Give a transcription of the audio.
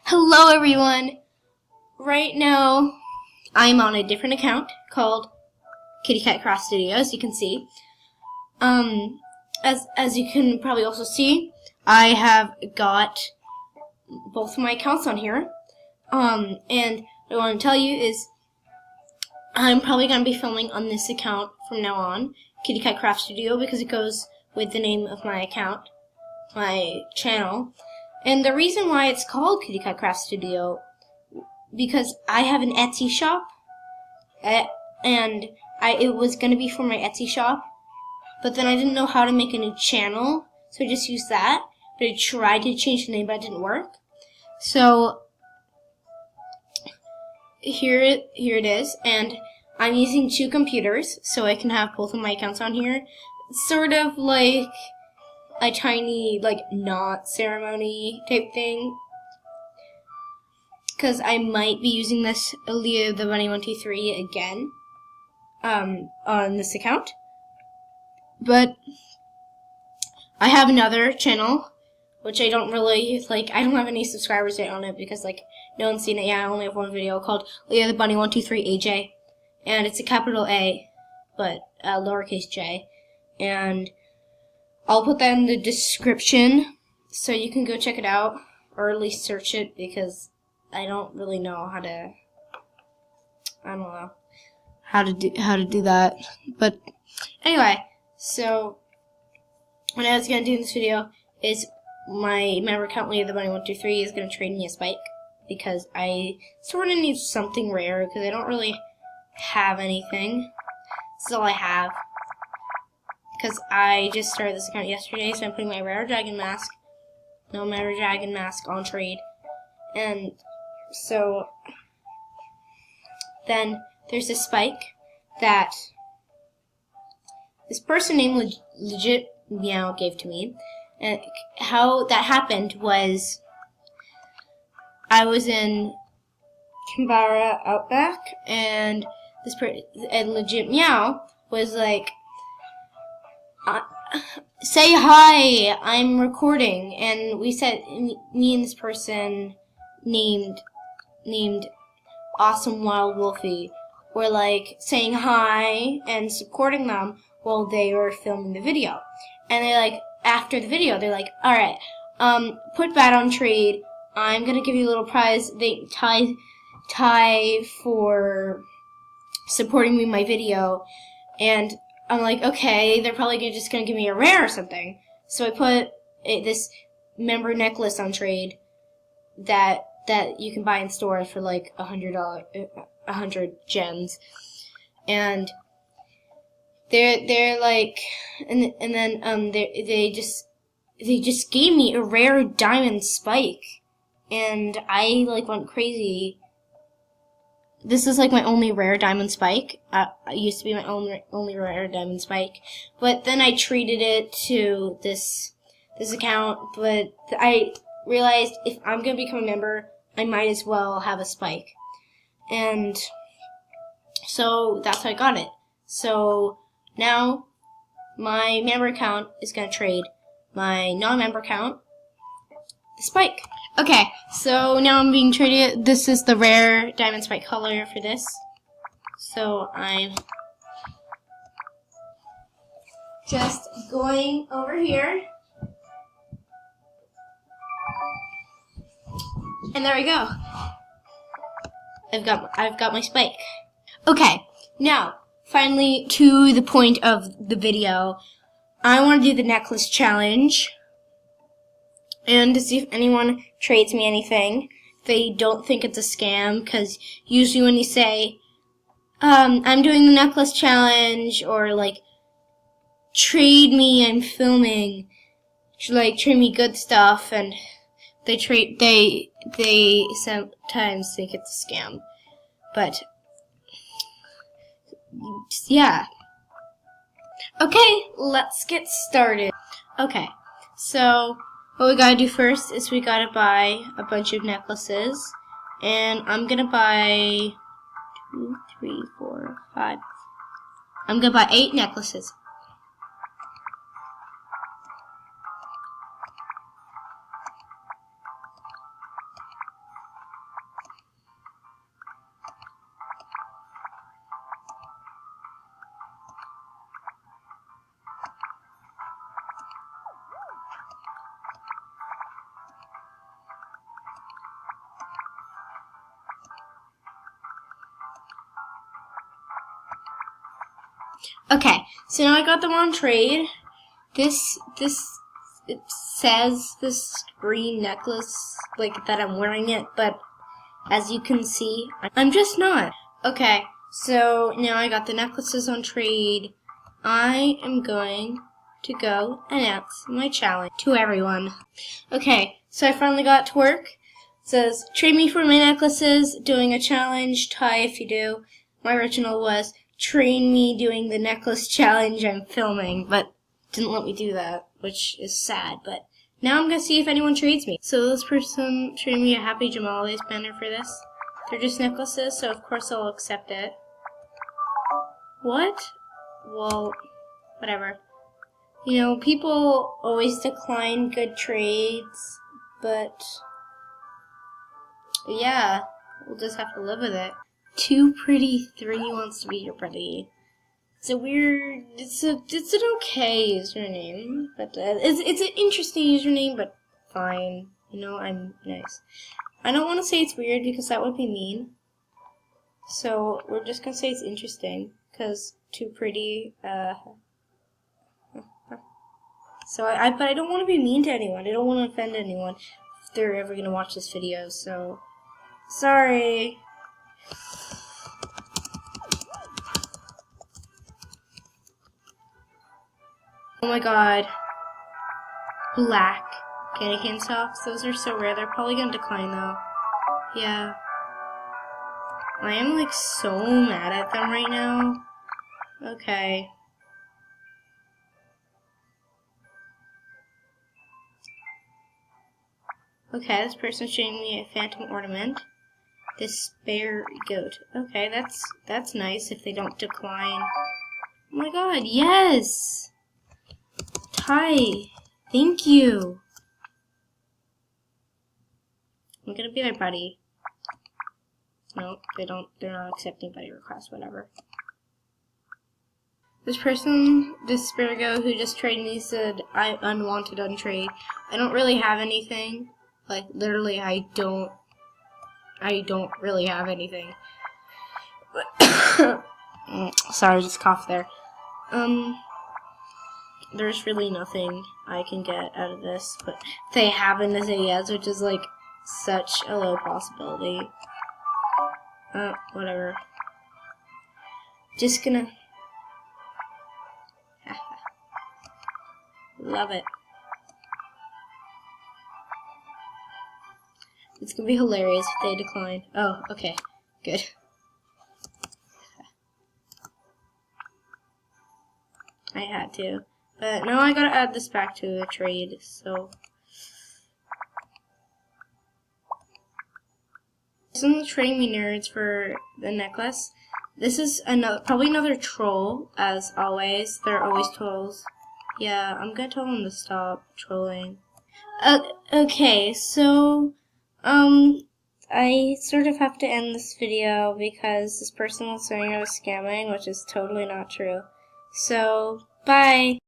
Hello everyone! Right now, I'm on a different account called Kitty Cat Craft Studio, as you can see. As you can probably also see, I have got both of my accounts on here. And what I want to tell you is I'm probably going to be filming on this account from now on, Kitty Cat Craft Studio, because it goes with the name of my account, my channel. And the reason why it's called Kitty Cat Craft Studio, because I have an Etsy shop, and it was going to be for my Etsy shop, but then I didn't know how to make a new channel, so I just used that. But I tried to change the name, but it didn't work. So here it is, and I'm using two computers, so I can have both of my accounts on here. It's sort of like a tiny, knot ceremony type thing. Because I might be using this Leo the Bunny 123 again, on this account. But I have another channel, which I don't really, I don't have any subscribers yet on it because, no one's seen it yet. I only have one video called Leo the Bunny 123 AJ. And it's a capital A, but lowercase j. And I'll put that in the description so you can go check it out, or at least search it, because I don't really know how to, how to do that. But anyway, so what I was going to do in this video is my member account, Leo the Bunny 123, is going to trade me a spike, because I sort of need something rare, because I don't really have anything. This is all I have. Because I just started this account yesterday, so I'm putting my rare dragon mask, on trade. And so then there's this spike that this person named Legit Meow gave to me. And how that happened was I was in Canberra Outback, and and Legit Meow was like, say hi, I'm recording. And we said, me and this person named Awesome Wild Wolfie were saying hi and supporting them while they were filming the video. And they after the video, they're like, alright, put that on trade. I'm gonna give you a little prize. They tie for supporting me in my video. And I'm like, okay, they're probably just gonna give me a rare or something. So I put this member necklace on trade that you can buy in store for $100, 100 gems, and they're like, and then they just gave me a rare diamond spike, and I went crazy. This is my only rare diamond spike. It used to be my only rare diamond spike, but then I traded it to this account. But I realized if I'm gonna become a member, I might as well have a spike, and so that's how I got it. So now my member account is gonna trade my non-member account the spike. Okay, so now I'm being traded. This is the rare diamond spike color for this. So I'm just going over here. And there we go. I've got my spike. Okay, now finally to the point of the video. I want to do the necklace challenge, and to see if anyone trades me anything. They don't think it's a scam, because usually when you say, I'm doing the necklace challenge, or trade me, I'm filming, trade me good stuff, and they sometimes think it's a scam. But yeah. Okay, let's get started. Okay, so what we gotta do first is we gotta buy a bunch of necklaces, and I'm gonna buy 2, 3, 4, 5. I'm gonna buy 8 necklaces. Okay, so now I got them on trade. It says this green necklace, like, that I'm wearing it, but as you can see, I'm just not. Okay, so now I got the necklaces on trade. I am going to go announce my challenge to everyone. Okay, so I finally got to work. It says, trade me for my necklaces, doing a challenge, tie if you do. My original was, train me doing the necklace challenge I'm filming, but didn't let me do that, which is sad, but now I'm gonna see if anyone trades me. So this person traded me a Happy Jamali's banner for this. They're just necklaces, so of course I'll accept it. What? Well, whatever. You know, people always decline good trades, but yeah, we'll just have to live with it. Too Pretty 3 wants to be your buddy. It's a weird, it's an okay username, but it's an interesting username, but fine. You know, I'm nice. I don't want to say it's weird because that would be mean. So we're just gonna say it's interesting because Too Pretty. So but I don't want to be mean to anyone. I don't want to offend anyone if they're ever gonna watch this video. So sorry. Oh my god. Black candy cane socks. Those are so rare. They're probably gonna decline though. Yeah. I am like so mad at them right now. Okay. Okay, this person's showing me a phantom ornament. This spare goat. Okay, that's nice if they don't decline. Oh my god, yes! Ty, thank you. I'm gonna be their buddy. No, they're not accepting buddy requests, whatever. This person, this Spirigo who just traded me said, I unwanted untrade. I don't really have anything. Like, literally, I don't really have anything. Sorry, just coughed there. There's really nothing I can get out of this, but they happen to say yes, which is like such a low possibility. Whatever. Just gonna love it. It's gonna be hilarious if they decline. Oh, okay. Good. I had to. But now I gotta add this back to the trade, so. Someone's trading me nerds for the necklace. This is probably another troll, as always. They're always trolls. Yeah, I'm gonna tell them to stop trolling. Okay, so, I sort of have to end this video because this person was saying I was scamming, which is totally not true. So, bye!